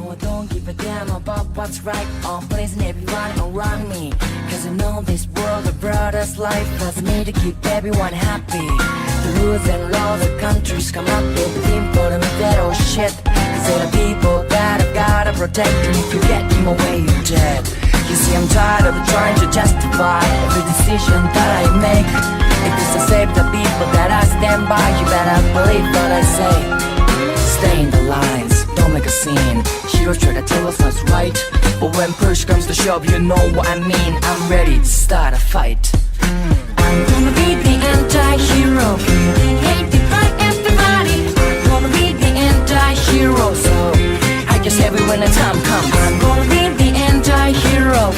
No, I don't give a damn about what's right or pleasing everyone around me. Cause I know this world of brothers life does me to keep everyone happy. The rules and laws of countries come up with theme for them that oh shit. Cause they're the people that I've gotta protect, and if you get in my way you're dead. You see I'm tired of trying to justify every decision that I make. If it's to save the people that I stand by, you better believe what I say. Stay in the lines, don't make a scene. Heroes try to tell us what's right, but when push comes to shove, you know what I mean. I'm ready to start a fight. I'm gonna be the anti-hero, hated by everybody. I'm gonna be the anti-hero, so I just have it when the time comes. I'm gonna be the anti-hero,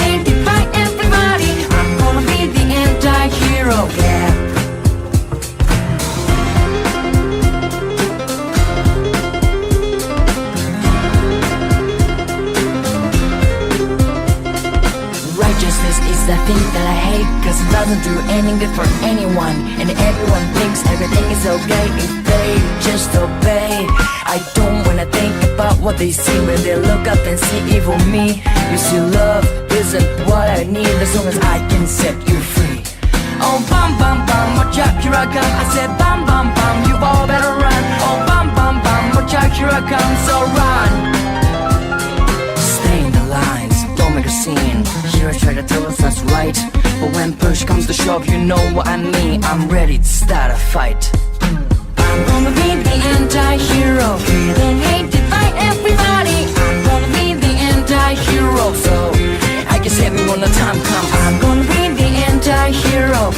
hated by everybody. I'm gonna be the anti-hero, yeah. Righteousness is the thing that I hate, cause it doesn't do anything good for anyone. And everyone thinks everything is okay if they just obey. I don't wanna think about what they see when they look up and see evil me. You see, love isn't what I need as long as I can set you free. Oh bum bum bum, watch out, here I come. I said bum bum bum, you all better run. Oh bum bum bum, watch out, here I come, so run. Stay in the lines, don't make a scene. Heroes try to tell us that's right, but when push comes to shove, you know what I mean. I'm ready to start a fight. I'm gonna be the anti-hero, hated by everybody. I'm gonna be the anti-hero, so I guess every when the time comes. I'm gonna be the anti-hero,